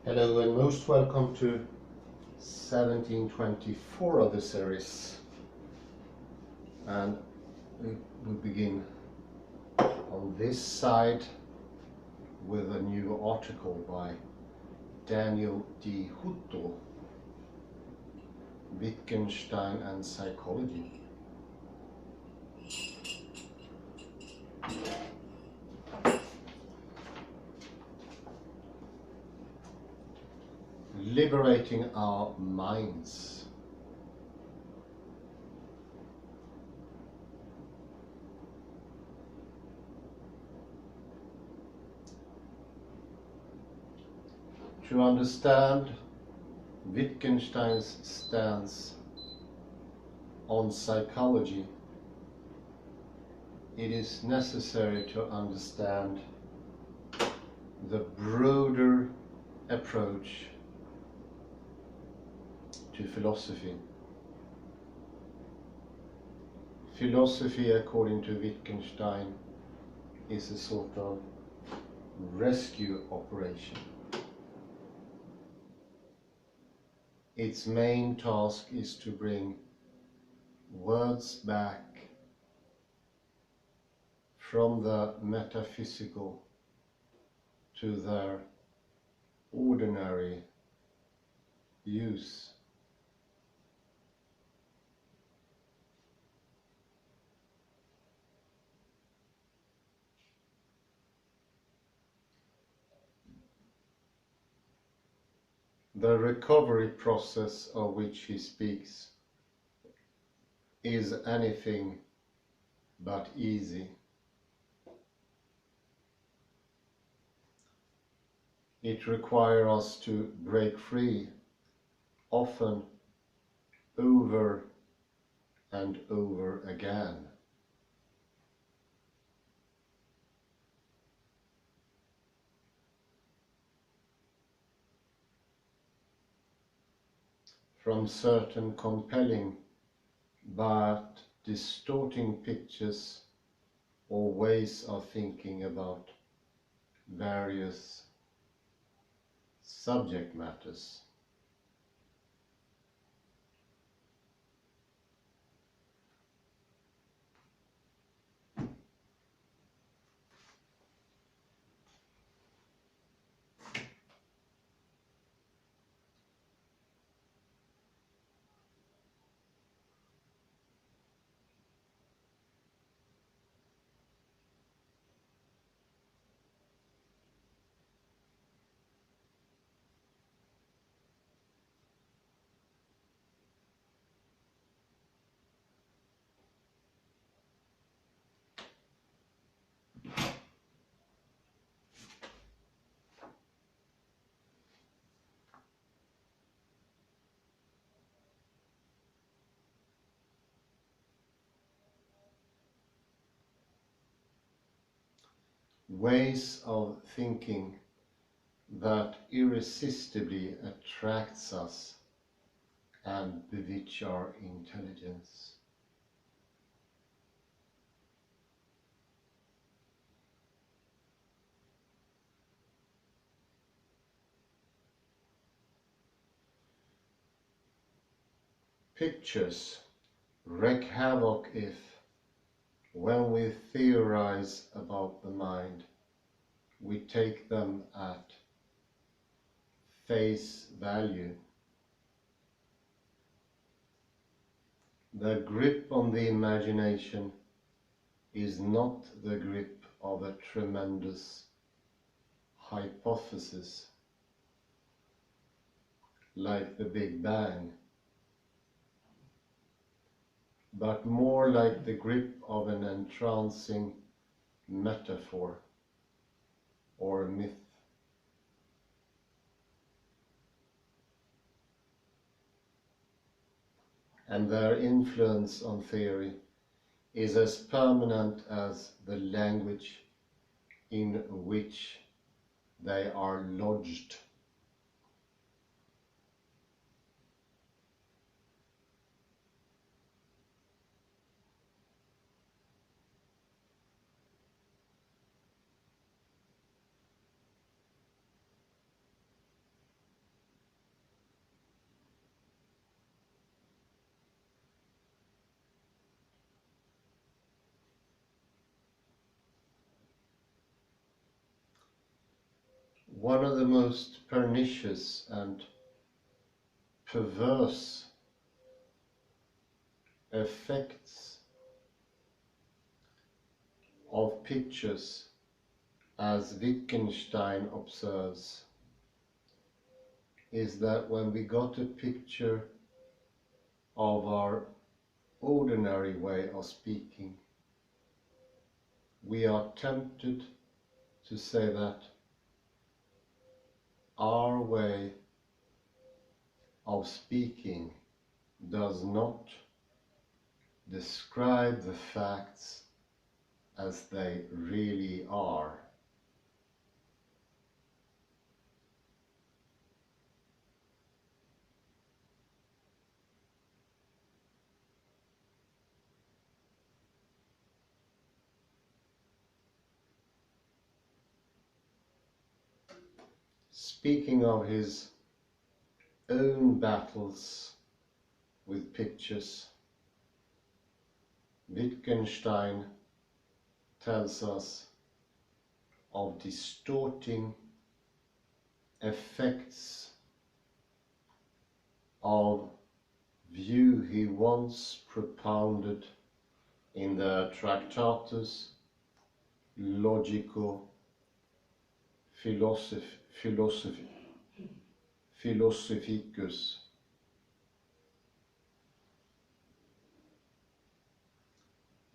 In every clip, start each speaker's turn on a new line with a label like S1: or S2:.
S1: Hello and most welcome to 1724 of the series, and we begin on this side with a new article by Daniel D. Hutto, Wittgenstein and Psychology. Liberating our minds. To understand Wittgenstein's stance on psychology, it is necessary to understand the broader approach to philosophy. Philosophy, according to Wittgenstein, is a sort of rescue operation. Its main task is to bring words back from the metaphysical to their ordinary use. The recovery process of which he speaks is anything but easy. It requires us to break free, often over and over again. From certain compelling but distorting pictures or ways of thinking about various subject matters. Ways of thinking that irresistibly attracts us and bewitch our intelligence. Pictures wreak havoc if, when we theorize about the mind, we take them at face value. The grip on the imagination is not the grip of a tremendous hypothesis like the Big Bang, but more like the grip of an entrancing metaphor or myth. And their influence on theory is as permanent as the language in which they are lodged. one of the most pernicious and perverse effects of pictures, as Wittgenstein observes, is that when we got a picture of our ordinary way of speaking, we are tempted to say that our way of speaking does not describe the facts as they really are. Speaking of his own battles with pictures, Wittgenstein tells us of distorting effects of view he once propounded in the Tractatus Logico Philosophicus,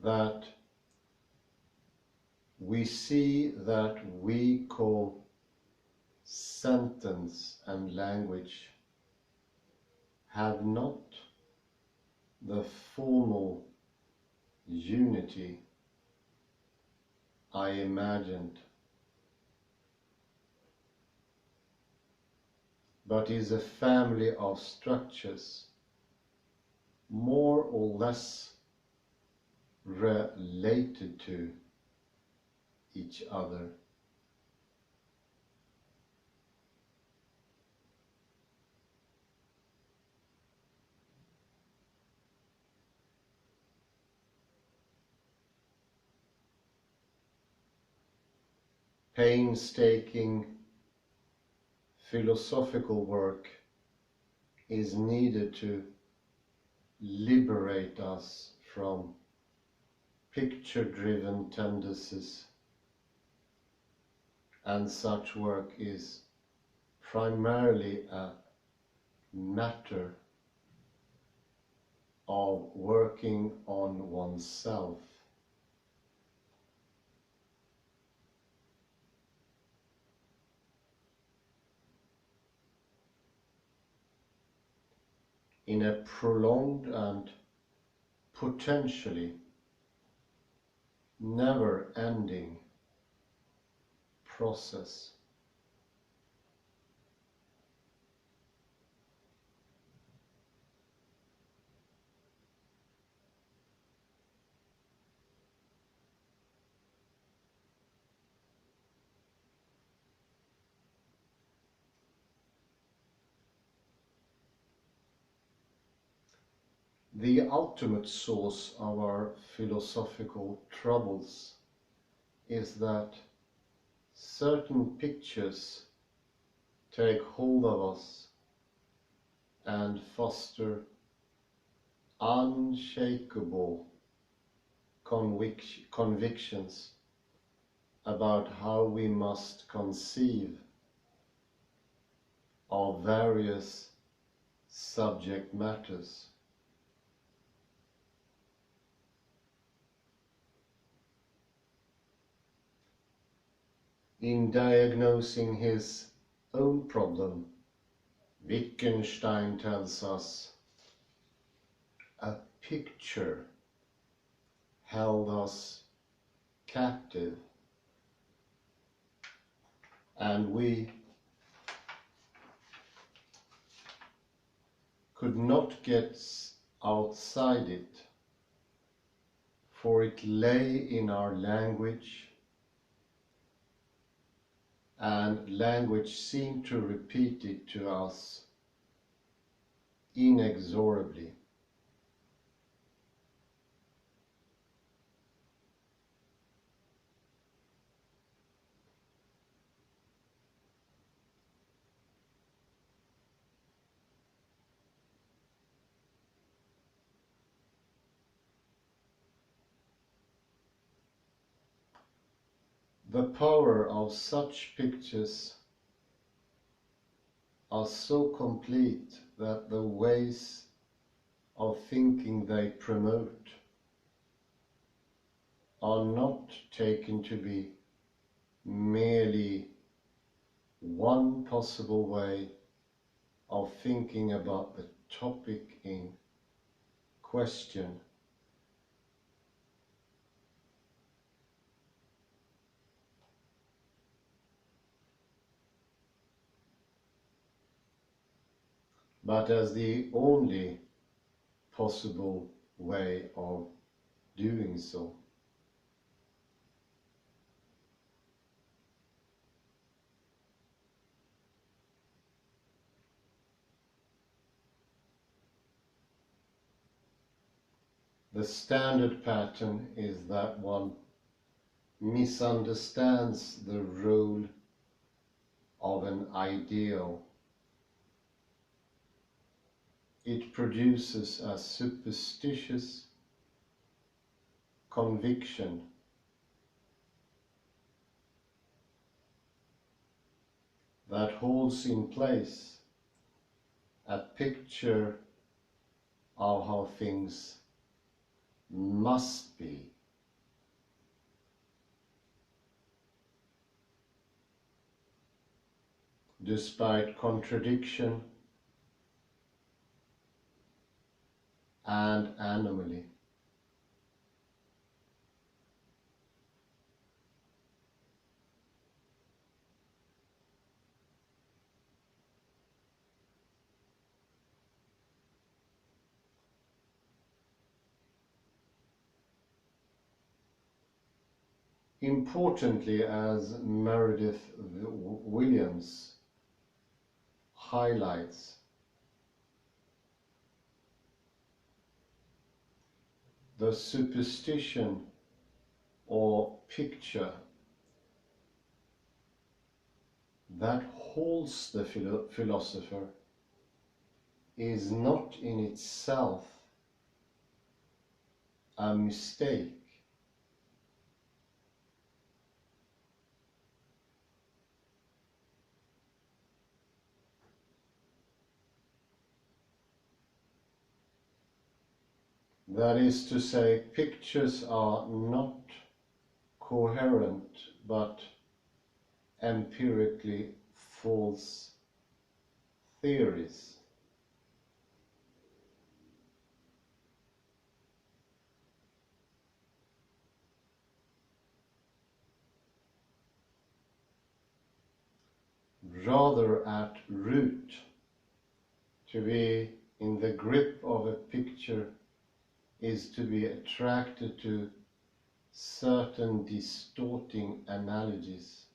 S1: that we see that we call sentence and language have not the formal unity I imagined, but is a family of structures more or less related to each other. Painstaking philosophical work is needed to liberate us from picture-driven tendencies, and such work is primarily a matter of working on oneself. In a prolonged and potentially never-ending process. The ultimate source of our philosophical troubles is that certain pictures take hold of us and foster unshakable convictions about how we must conceive of various subject matters. In diagnosing his own problem, Wittgenstein tells us a picture held us captive, and we could not get outside it, for it lay in our language, and language seemed to repeat it to us inexorably. the power of such pictures are so complete that the ways of thinking they promote are not taken to be merely one possible way of thinking about the topic in question, but as the only possible way of doing so. The standard pattern is that one misunderstands the role of an ideal. It produces a superstitious conviction that holds in place a picture of how things must be. Despite contradiction and anomaly. Importantly, as Meredith Williams highlights, the superstition or picture that holds the philosopher is not in itself a mistake. That is to say, pictures are not coherent but empirically false theories. Rather at root, to be in the grip of a picture is to be attracted to certain distorting analogies,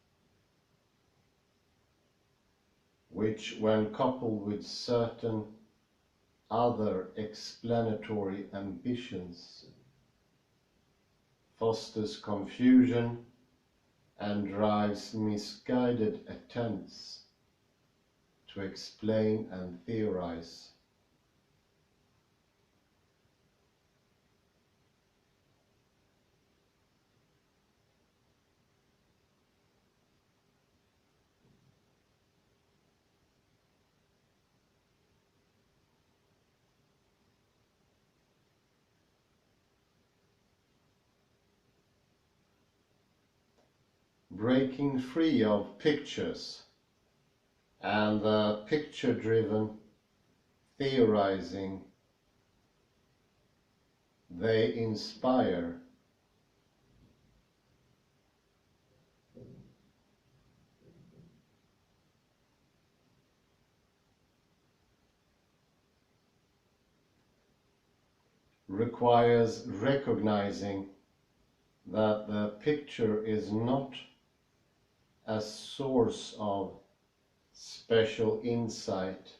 S1: which, when coupled with certain other explanatory ambitions, fosters confusion and drives misguided attempts to explain and theorize. Breaking free of pictures and the picture-driven theorizing they inspire requires recognizing that the picture is not a source of special insight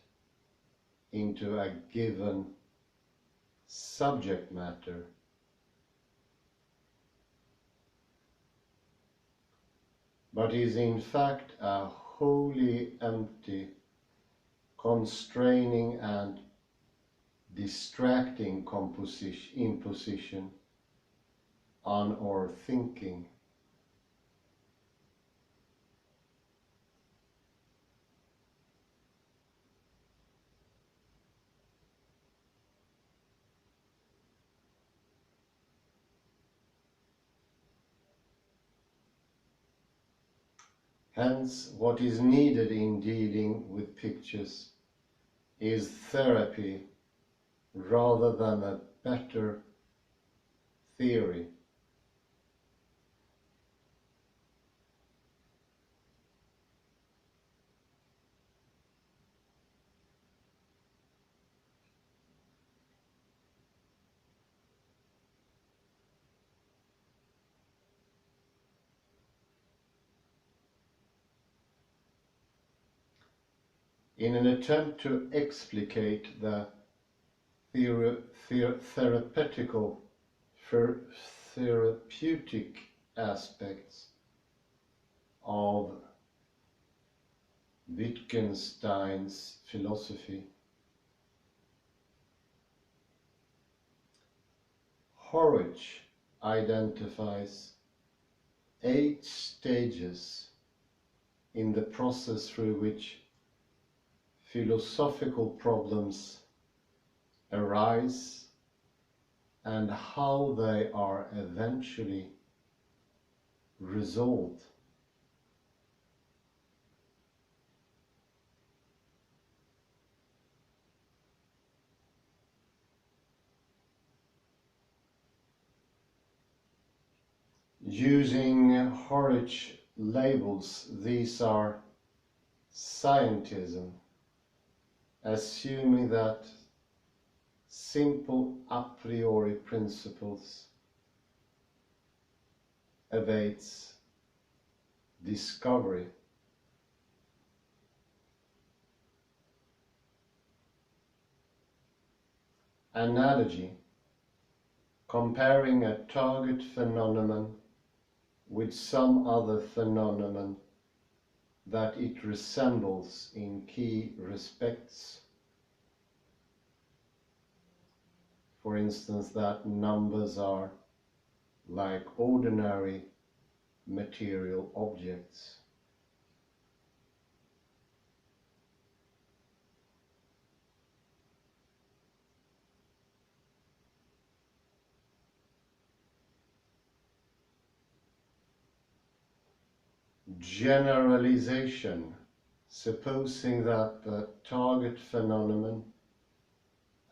S1: into a given subject matter, but is in fact a wholly empty, constraining and distracting imposition on our thinking. Hence, what is needed in dealing with pictures is therapy rather than a better theory. In an attempt to explicate the therapeutic aspects of Wittgenstein's philosophy, Horwich identifies 8 stages in the process through which philosophical problems arise and how they are eventually resolved. Using Horwich labels, these are scientism, assuming that simple a priori principles awaits discovery. Analogy, comparing a target phenomenon with some other phenomenon that it resembles in key respects. For instance, that numbers are like ordinary material objects. Generalization, supposing that the target phenomenon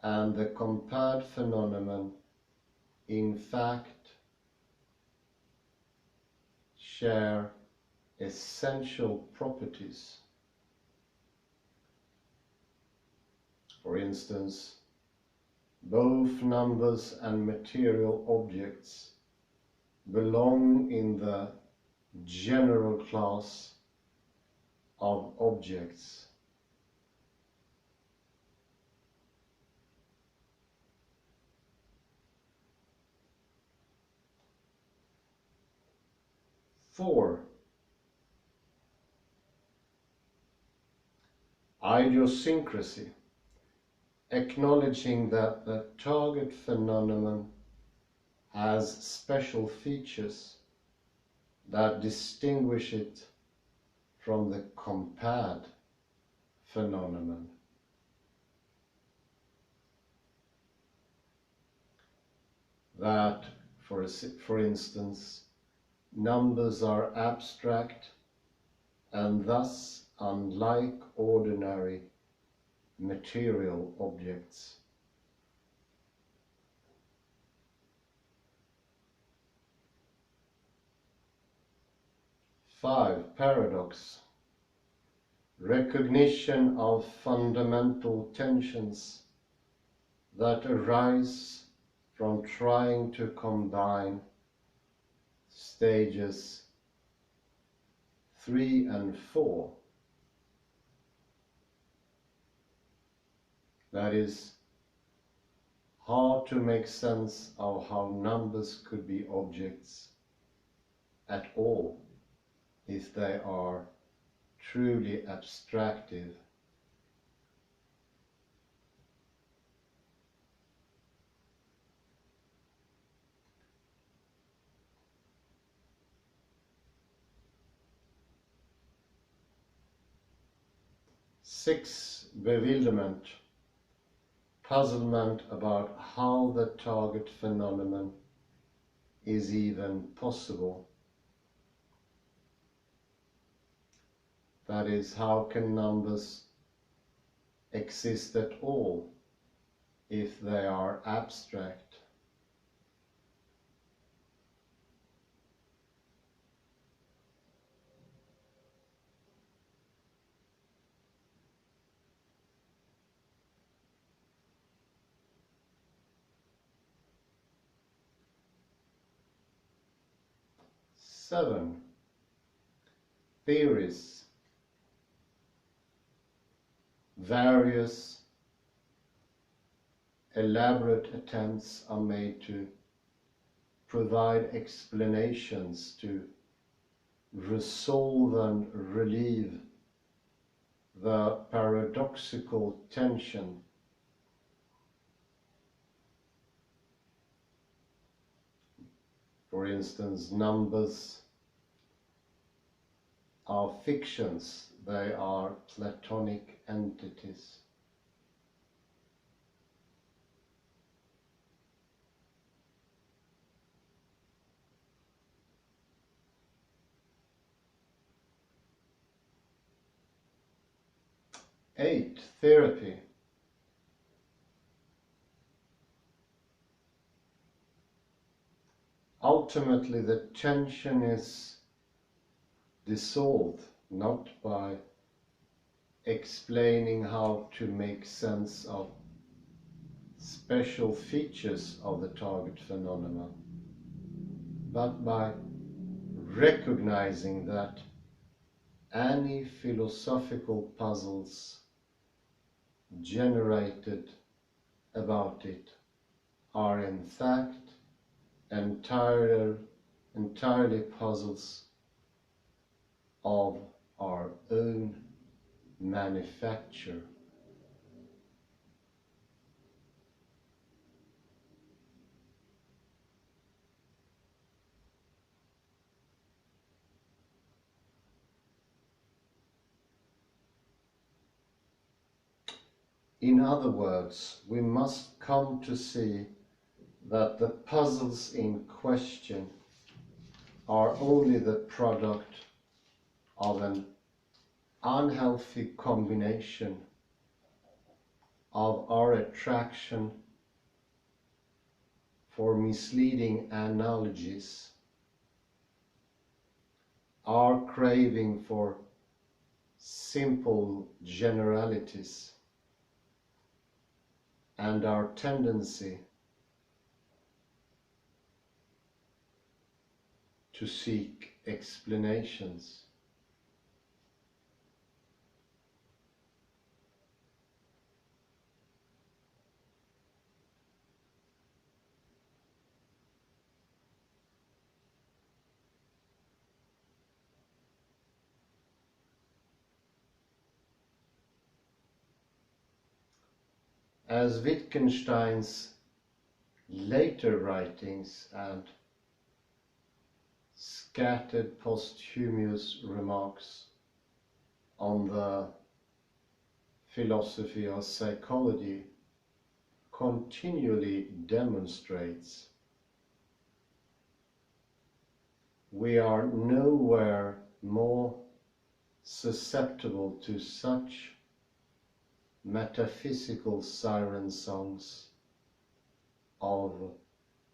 S1: and the compared phenomenon in fact share essential properties. For instance, both numbers and material objects belong in the general class of objects. Four, idiosyncrasy, acknowledging that the target phenomenon has special features that distinguish it from the compared phenomenon. That, for instance, numbers are abstract and thus unlike ordinary material objects. 5. Paradox. Recognition of fundamental tensions that arise from trying to combine stages 3 and 4. That is, hard to make sense of how numbers could be objects at all if they are truly abstractive. Six, bewilderment, puzzlement about how the target phenomenon is even possible. That is, how can numbers exist at all if they are abstract? Seven, theories. Various elaborate attempts are made to provide explanations to resolve and relieve the paradoxical tension for instance, numbers are fictions, they are Platonic entities. Eight, therapy. Ultimately, the tension is dissolved not by explaining how to make sense of special features of the target phenomenon, but by recognizing that any philosophical puzzles generated about it are in fact entirely puzzles of our own manufacture. In other words, we must come to see that the puzzles in question are only the product of an unhealthy combination of our attraction for misleading analogies, our craving for simple generalities, and our tendency to seek explanations. As Wittgenstein's later writings and scattered posthumous remarks on the philosophy of psychology continually demonstrates, we are nowhere more susceptible to such metaphysical siren songs of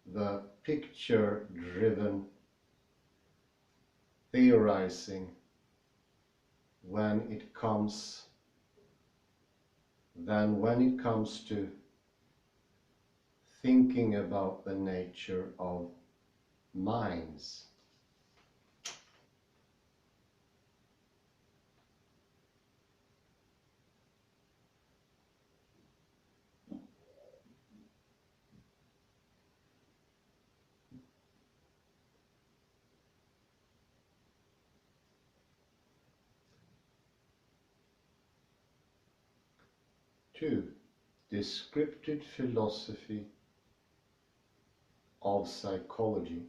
S1: the picture-driven theorizing than when it comes to thinking about the nature of minds. Two, descriptive philosophy of psychology.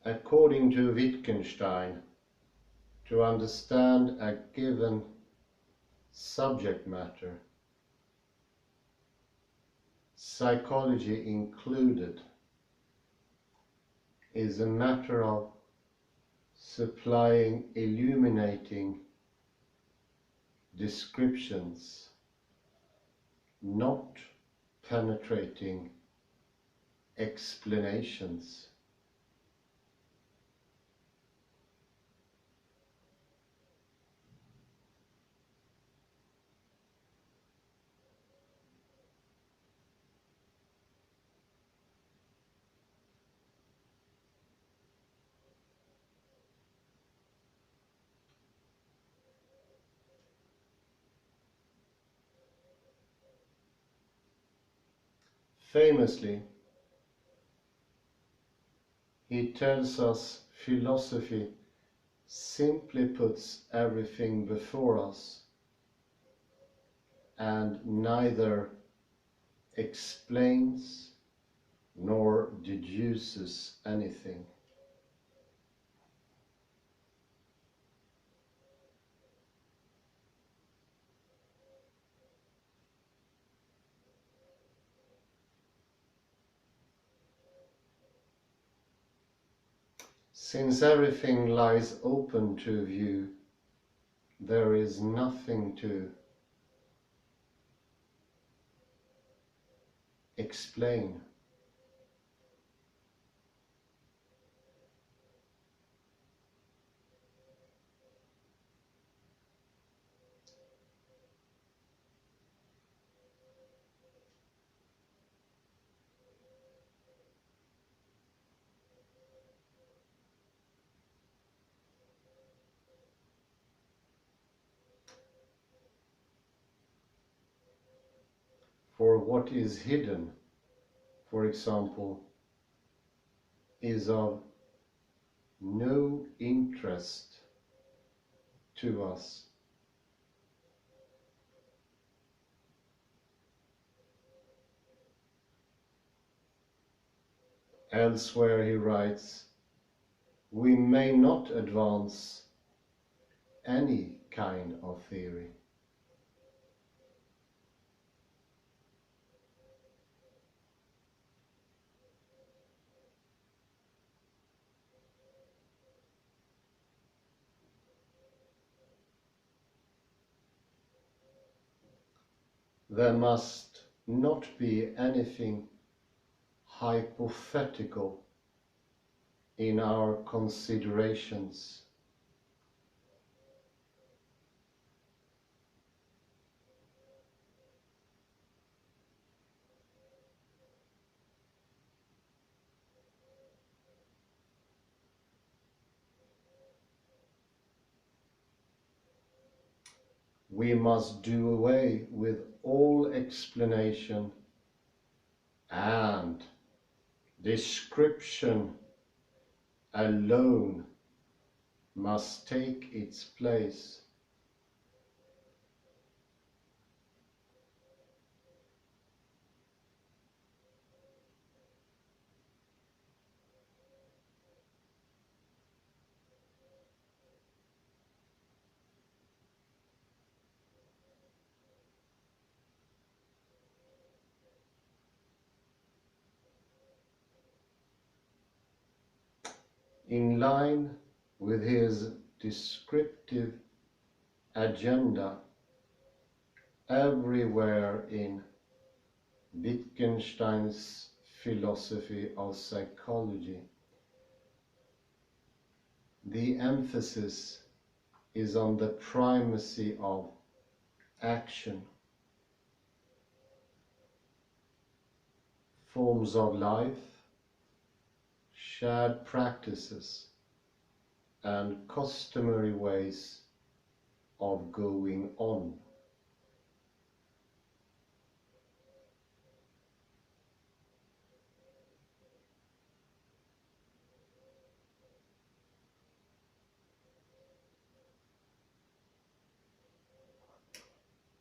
S1: According to Wittgenstein, to understand a given subject matter, psychology included, is a matter of supplying illuminating descriptions, not penetrating explanations. Famously, he tells us philosophy simply puts everything before us and neither explains nor deduces anything. Since everything lies open to view, there is nothing to explain. For what is hidden, for example, is of no interest to us. Elsewhere he writes, we may not advance any kind of theory. There must not be anything hypothetical in our considerations. We must do away with all explanation and description alone must take its place. In line with his descriptive agenda, everywhere in Wittgenstein's philosophy of psychology, the emphasis is on the primacy of action, forms of life, shared practices, and customary ways of going on.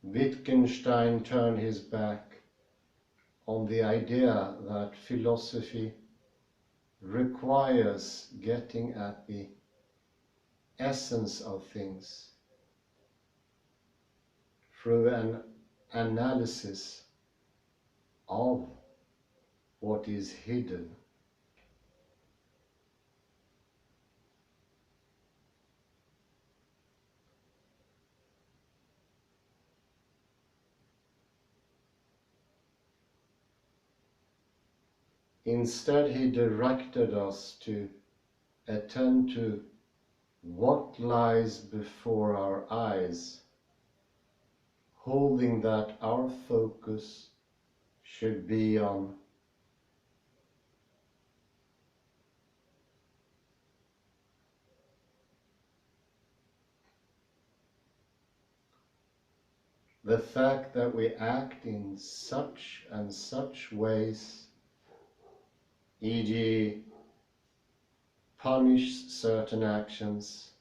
S1: Wittgenstein turned his back on the idea that philosophy requires getting at the essence of things through an analysis of what is hidden. Instead, he directed us to attend to what lies before our eyes, holding that our focus should be on the fact that we act in such and such ways, e.g., punish certain actions,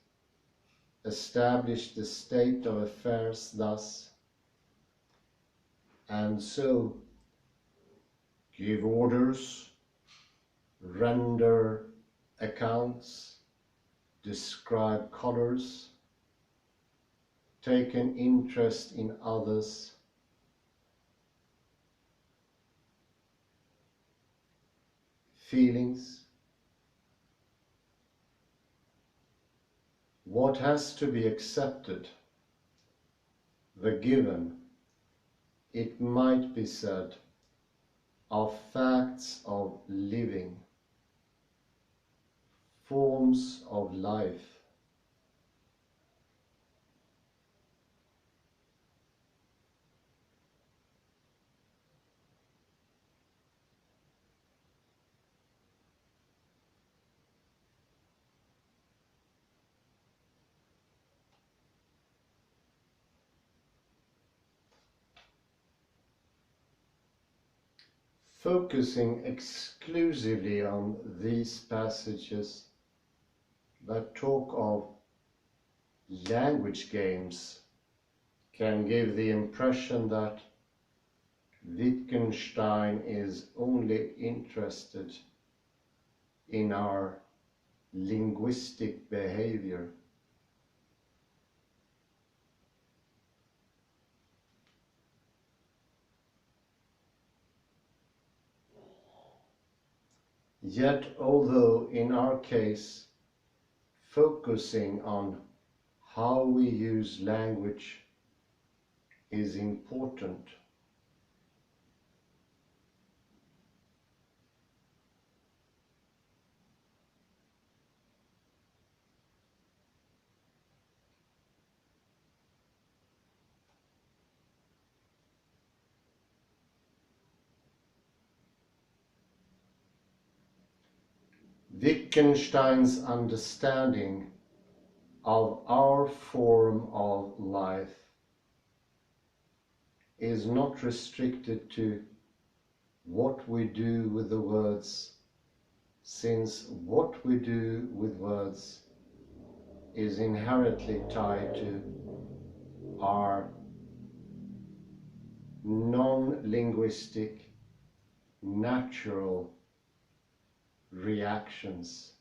S1: establish the state of affairs thus, and so give orders, render accounts, describe colors, take an interest in others, feelings. What has to be accepted, the given, it might be said, are facts of living, forms of life. Focusing exclusively on these passages that talk of language games can give the impression that Wittgenstein is only interested in our linguistic behavior. Yet, although in our case, focusing on how we use language is important, Wittgenstein's understanding of our form of life is not restricted to what we do with the words, since what we do with words is inherently tied to our non-linguistic, natural reactions.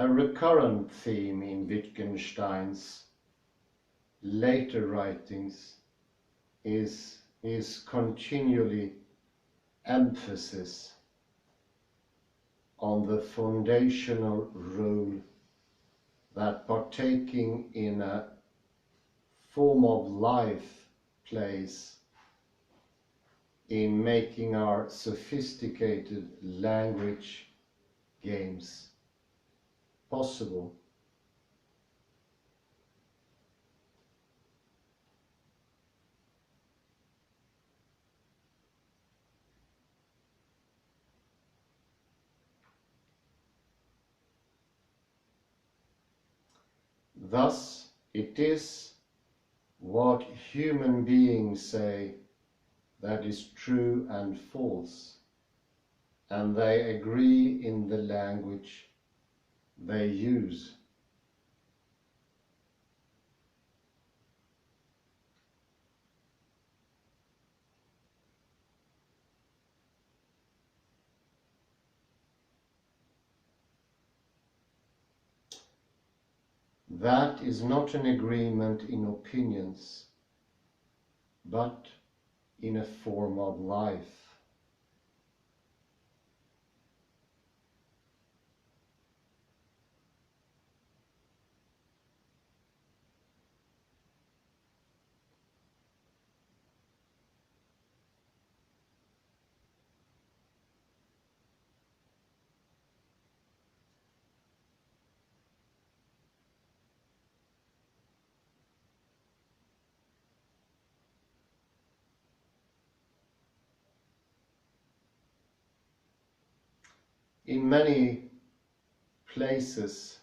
S1: A recurrent theme in Wittgenstein's later writings is his continually emphasis on the foundational role that partaking in a form of life plays in making our sophisticated language games possible. Thus, it is what human beings say that is true and false, and they agree in the language they use. That is not an agreement in opinions, but in a form of life. In many places,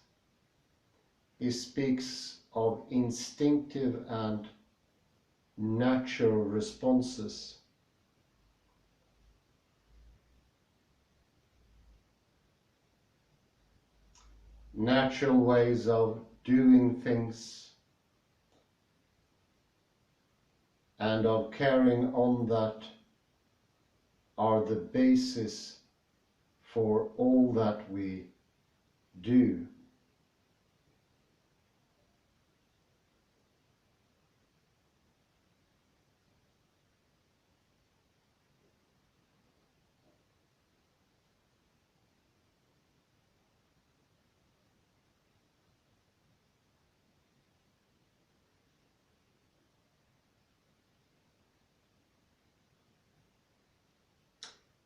S1: he speaks of instinctive and natural responses. Natural ways of doing things and of carrying on that are the basis for all that we do.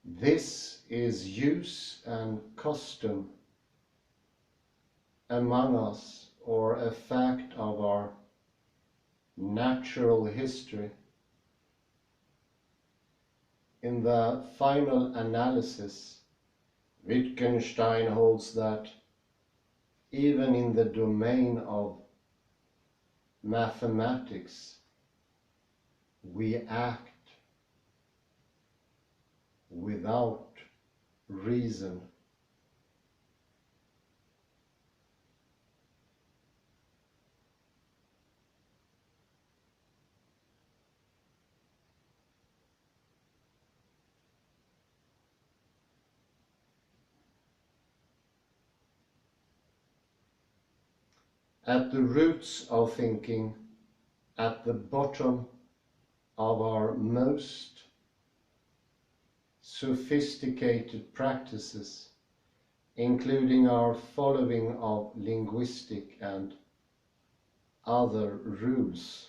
S1: This is use and custom among us, or a fact of our natural history. In the final analysis, Wittgenstein holds that even in the domain of mathematics, we act without reason. At the roots of thinking, at the bottom of our most sophisticated practices, including our following of linguistic and other rules,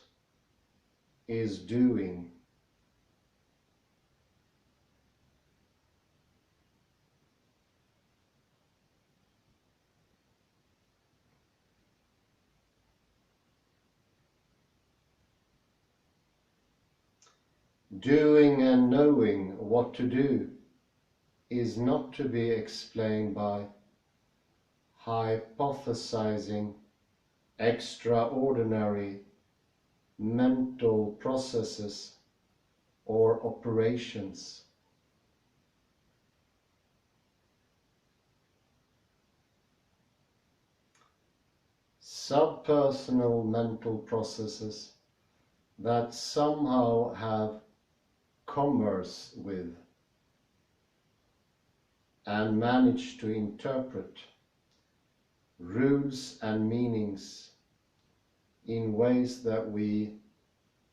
S1: is doing. Doing and knowing what to do is not to be explained by hypothesizing extraordinary mental processes or operations. Subpersonal mental processes that somehow have commerce with and manage to interpret rules and meanings in ways that we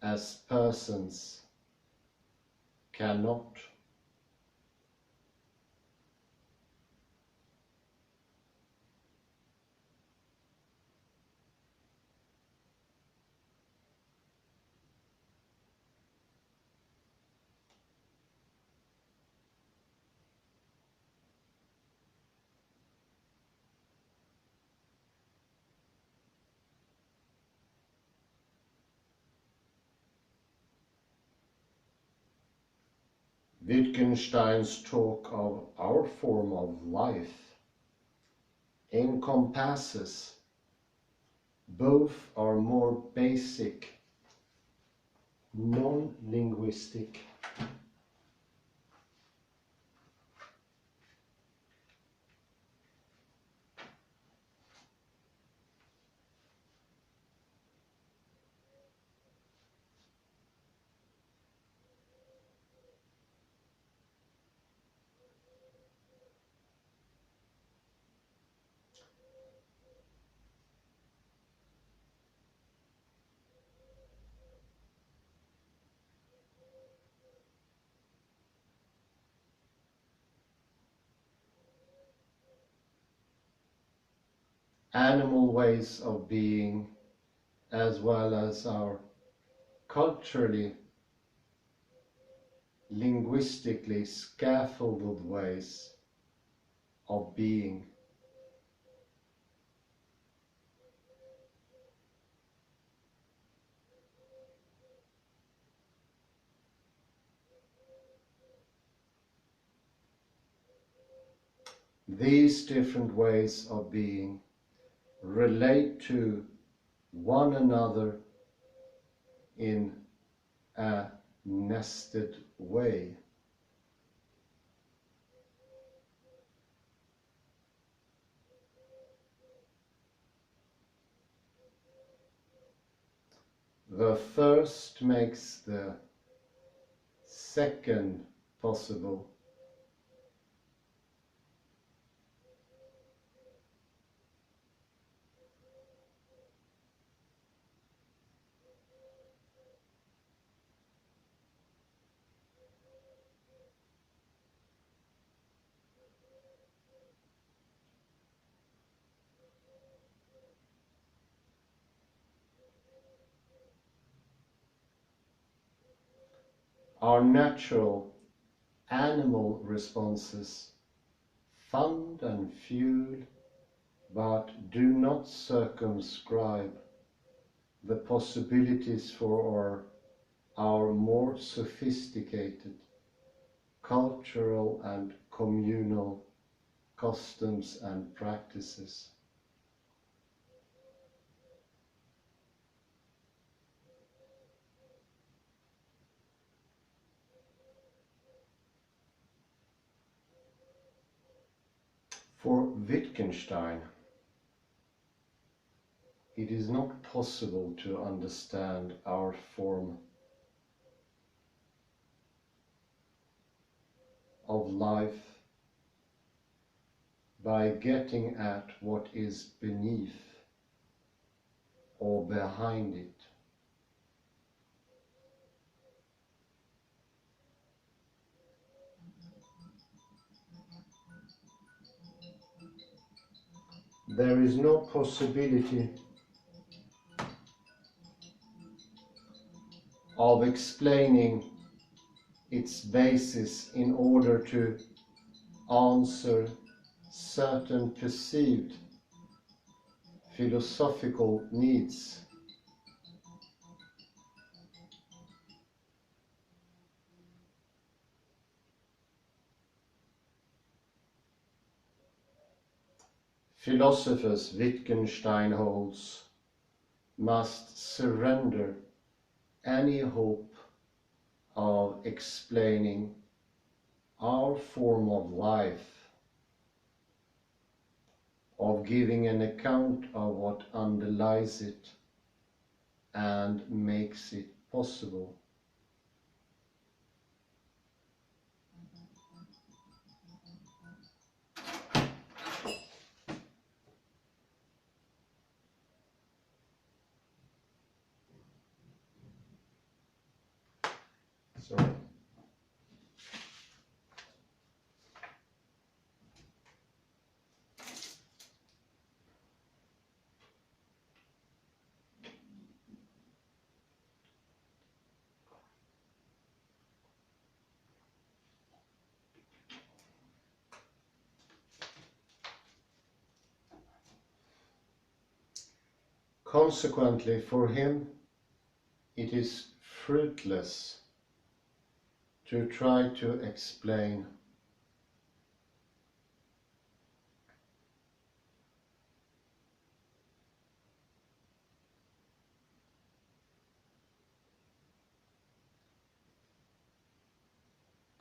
S1: as persons cannot. Wittgenstein's talk of our form of life encompasses both our more basic non-linguistic animal ways of being, as well as our culturally, linguistically scaffolded ways of being. These different ways of being relate to one another in a nested way. The first makes the second possible. Our natural animal responses fund and fuel, but do not circumscribe the possibilities for our more sophisticated cultural and communal customs and practices. For Wittgenstein, it is not possible to understand our form of life by getting at what is beneath or behind it. There is no possibility of explaining its basis in order to answer certain perceived philosophical needs. Philosophers, Wittgenstein holds, must surrender any hope of explaining our form of life, of giving an account of what underlies it and makes it possible. Sorry. Consequently, for him, it is fruitless to try to explain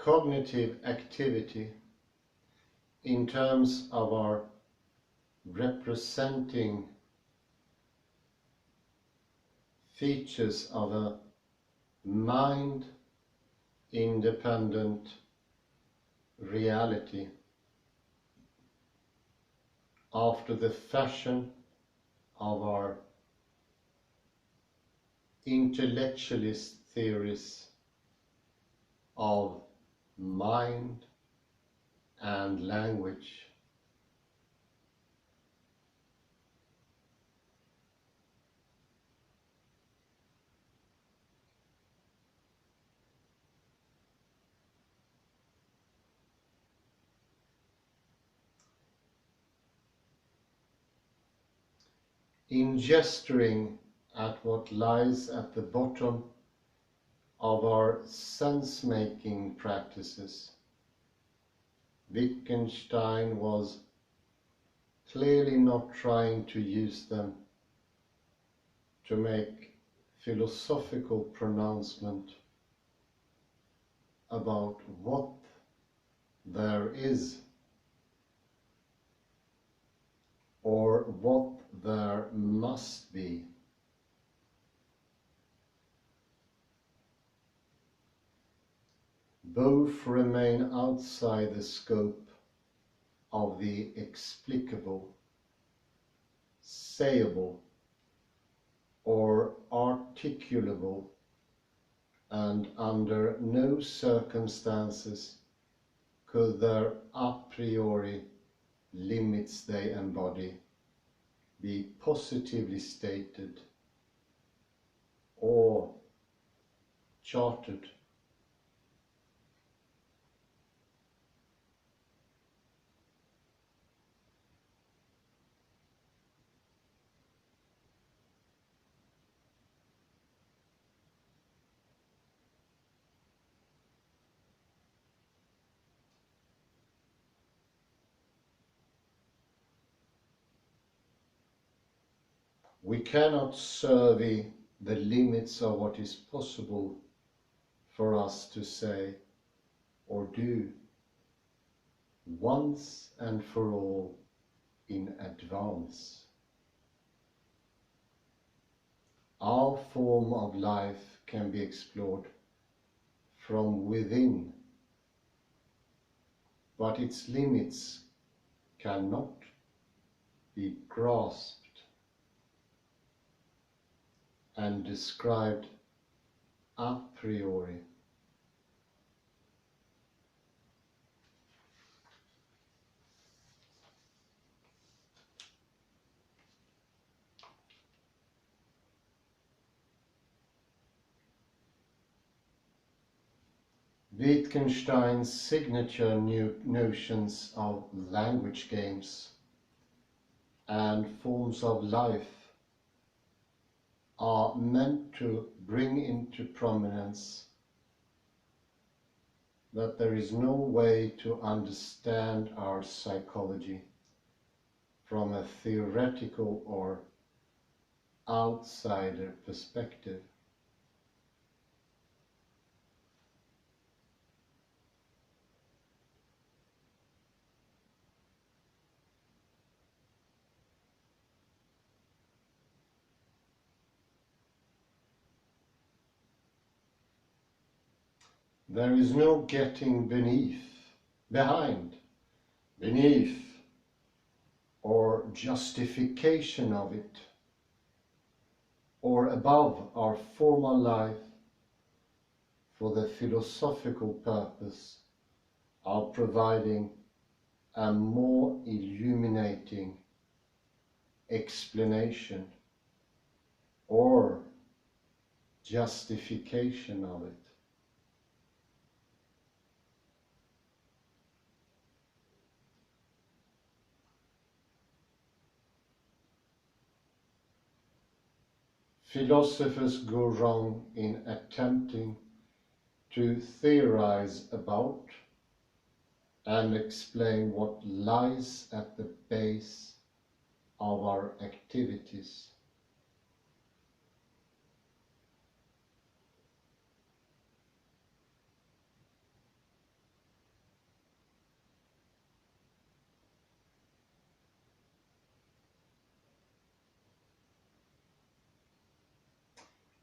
S1: cognitive activity in terms of our representing features of a mind-independent reality after the fashion of our intellectualist theories of mind and language. In gesturing at what lies at the bottom of our sense-making practices, Wittgenstein was clearly not trying to use them to make philosophical pronouncement about what there is or what there must be. Both remain outside the scope of the explicable, sayable, or articulable, and under no circumstances could their a priori limits they embody be positively stated or charted. We cannot survey the limits of what is possible for us to say or do once and for all in advance. Our form of life can be explored from within, but its limits cannot be grasped and described a priori. Wittgenstein's signature notions of language games and forms of life are meant to bring into prominence that there is no way to understand our psychology from a theoretical or outsider perspective. There is no getting behind, beneath, or justification of it, or above our formal life for the philosophical purpose of providing a more illuminating explanation or justification of it. Philosophers go wrong in attempting to theorize about and explain what lies at the base of our activities.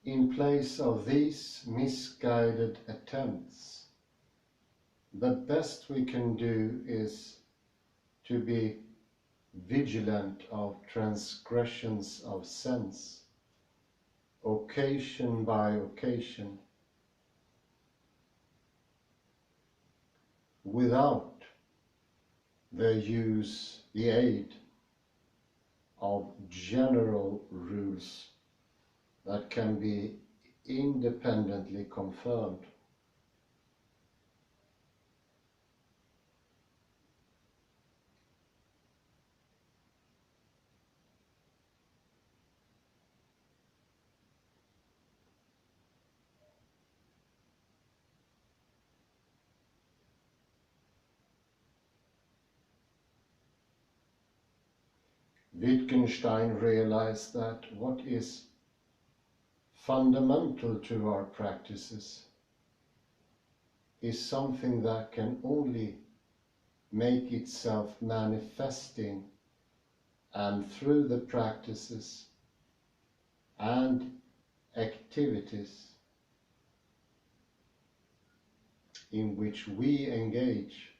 S1: In place of these misguided attempts, the best we can do is to be vigilant of transgressions of sense, occasion by occasion, without the aid of general rules that can be independently confirmed. Wittgenstein realized that what is fundamental to our practices is something that can only make itself manifesting and through the practices and activities in which we engage.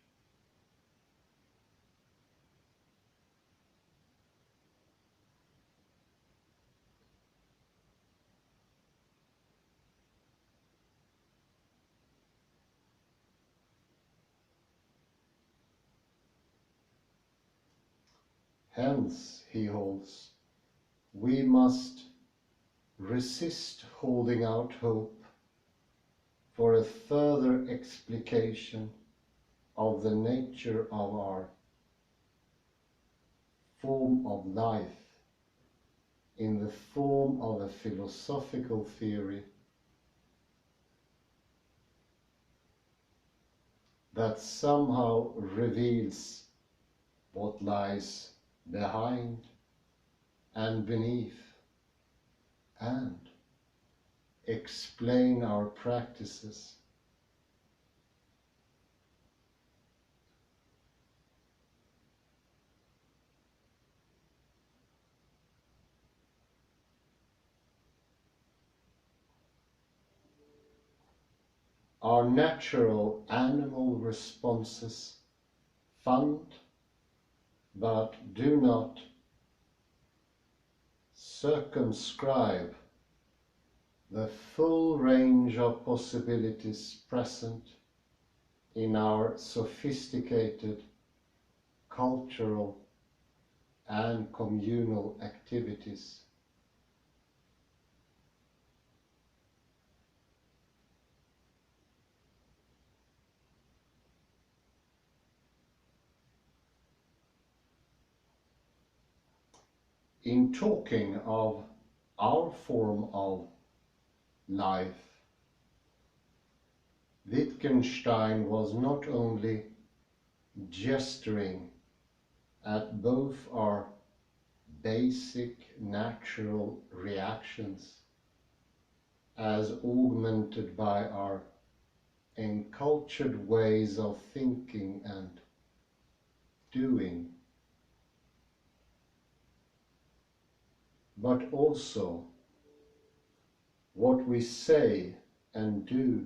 S1: Hence, he holds, we must resist holding out hope for a further explication of the nature of our form of life in the form of a philosophical theory that somehow reveals what lies behind and beneath and explain our practices. Our natural animal responses fund but do not circumscribe the full range of possibilities present in our sophisticated cultural and communal activities. In talking of our form of life, Wittgenstein was not only gesturing at both our basic natural reactions as augmented by our encultured ways of thinking and doing, but also what we say and do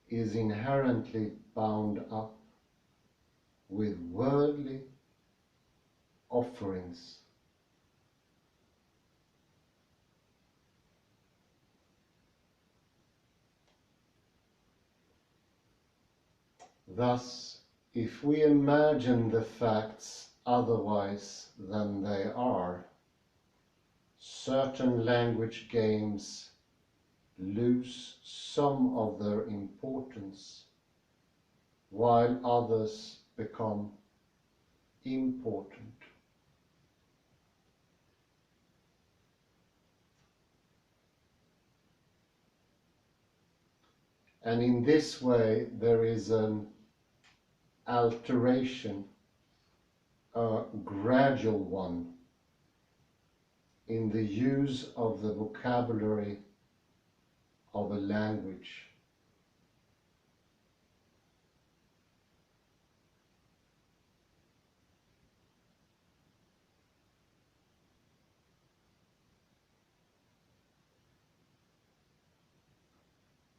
S1: is inherently bound up with worldly offerings. Thus, if we imagine the facts otherwise than they are, certain language games lose some of their importance, while others become important. And in this way, there is an alteration, a gradual one, in the use of the vocabulary of a language.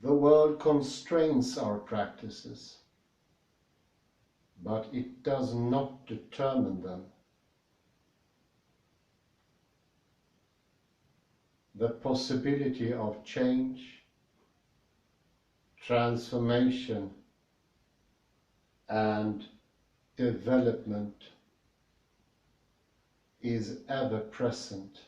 S1: The world constrains our practices, but it does not determine them. The possibility of change, transformation, and development is ever present.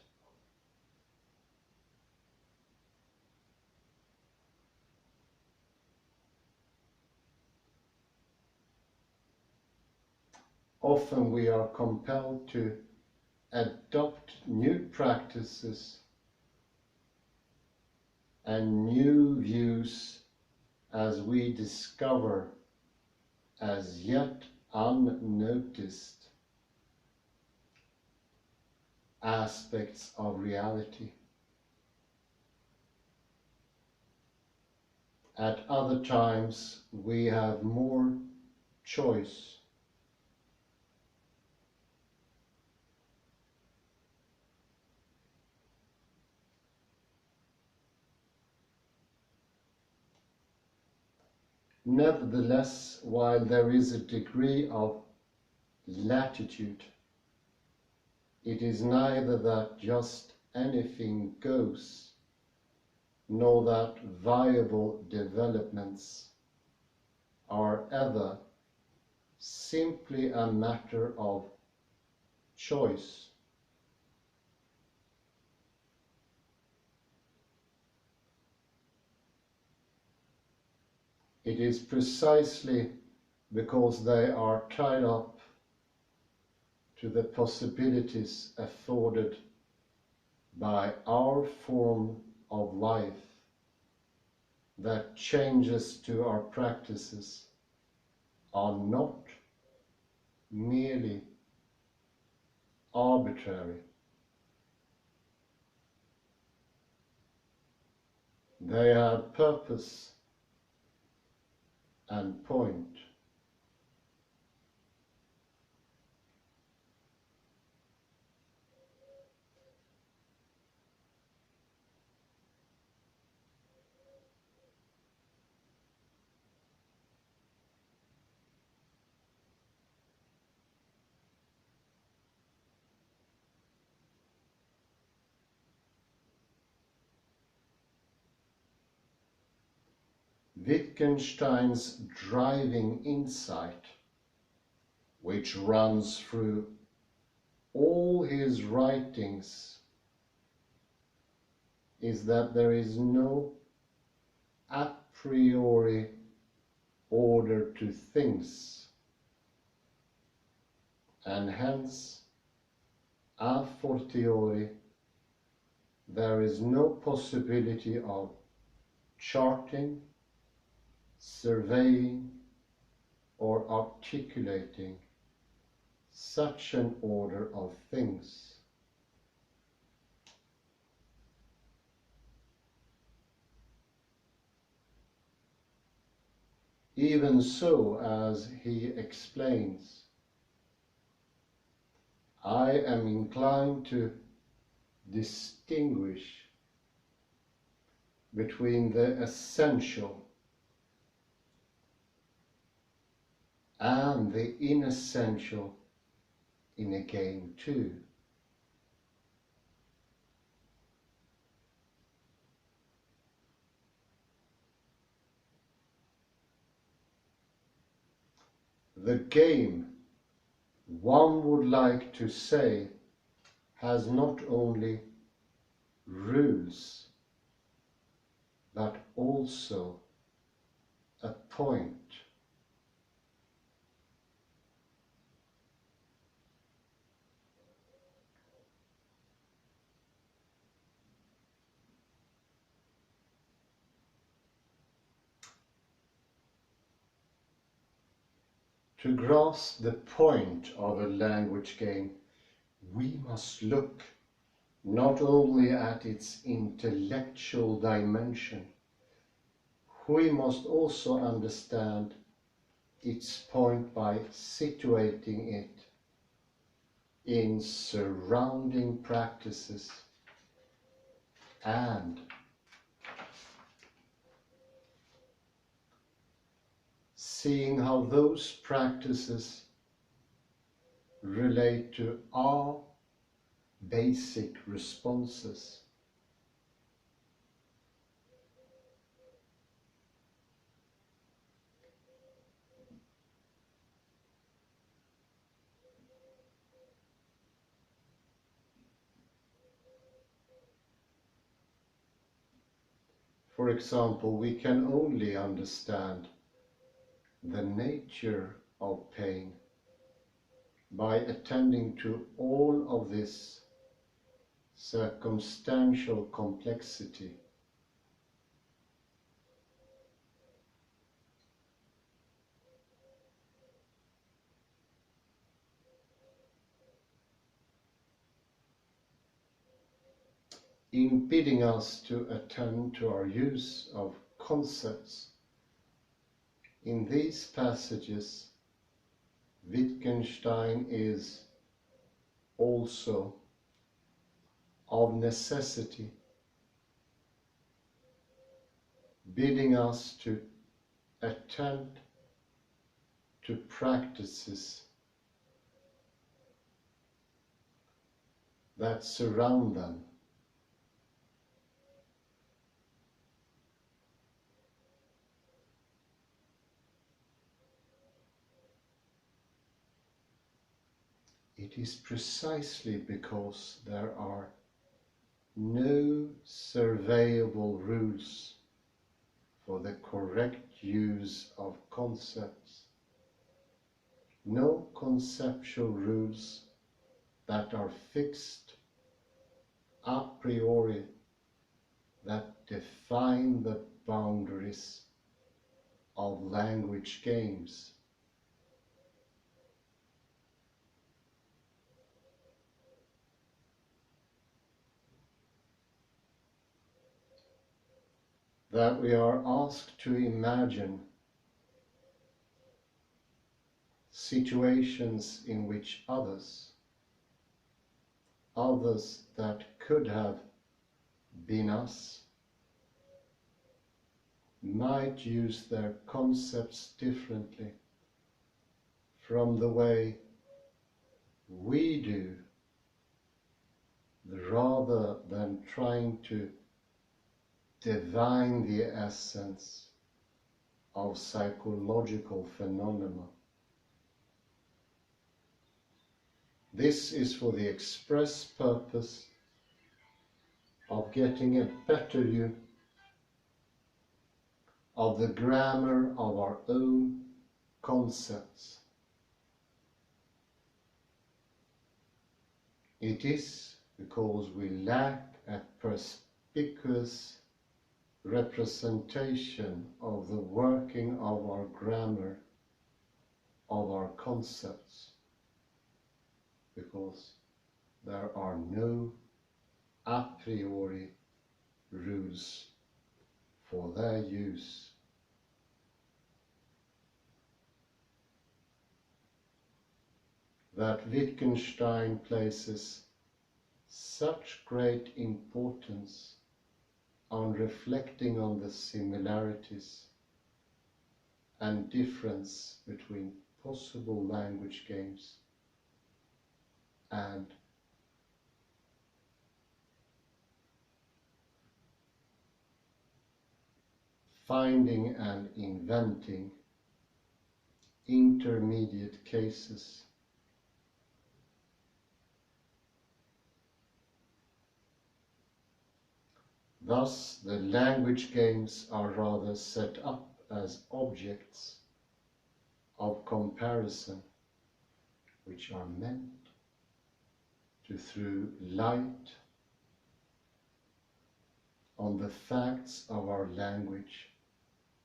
S1: Often we are compelled to adopt new practices and new views as we discover as yet unnoticed aspects of reality. At other times we have more choice. Nevertheless, while there is a degree of latitude, it is neither that just anything goes, nor that viable developments are ever simply a matter of choice. It is precisely because they are tied up to the possibilities afforded by our form of life that changes to our practices are not merely arbitrary. They have purpose and point. Wittgenstein's driving insight, which runs through all his writings, is that there is no a priori order to things, and hence a fortiori there is no possibility of charting, surveying, or articulating such an order of things. Even so, as he explains, I am inclined to distinguish between the essential and the inessential in a game too. The game, one would like to say, has not only rules, but also a point. To grasp the point of a language game, we must look not only at its intellectual dimension, we must also understand its point by situating it in surrounding practices and seeing how those practices relate to our basic responses. For example, we can only understand the nature of pain by attending to all of this circumstantial complexity. Impeding us to attend to our use of concepts. In these passages, Wittgenstein is also of necessity bidding us to attend to practices that surround them. It is precisely because there are no surveyable rules for the correct use of concepts, no conceptual rules that are fixed a priori, that define the boundaries of language games. That we are asked to imagine situations in which others that could have been us, might use their concepts differently from the way we do, rather than trying to divine the essence of psychological phenomena. This is for the express purpose of getting a better view of the grammar of our own concepts. It is because we lack a perspicuous representation of the working of our grammar, of our concepts, because there are no a priori rules for their use. That Wittgenstein places such great importance on reflecting on the similarities and difference between possible language games and finding and inventing intermediate cases. Thus, the language games are rather set up as objects of comparison, which are meant to throw light on the facts of our language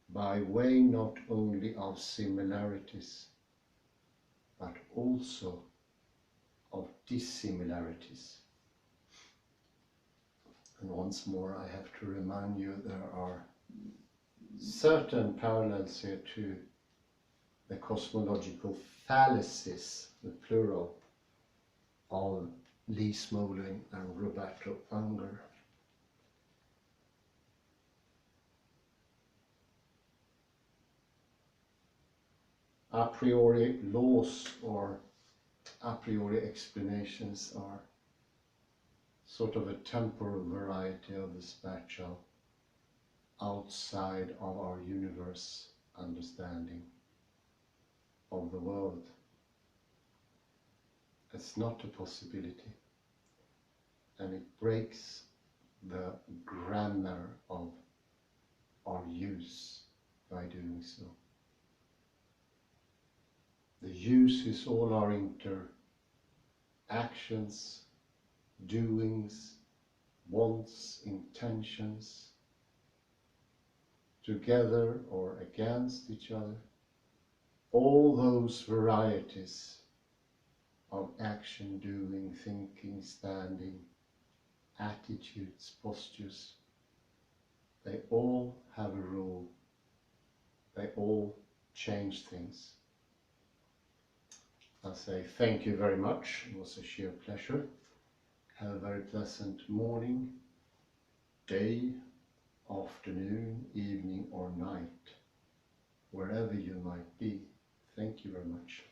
S1: by way not only of similarities, but also of dissimilarities. And once more, I have to remind you there are certain parallels here to the cosmological fallacies, the plural, of Lee Smolin and Roberto Unger. a priori laws or a priori explanations are sort of a temporal variety of the spiritual outside of our universe understanding of the world. It's not a possibility, and it breaks the grammar of our use by doing so. The use is all our interactions, doings, wants, intentions, together or against each other. All those varieties of action, doing, thinking, standing, attitudes, postures, they all have a role. They all change things. I say thank you very much. It was a sheer pleasure. Have a very pleasant morning, day, afternoon, evening or night, wherever you might be. Thank you very much.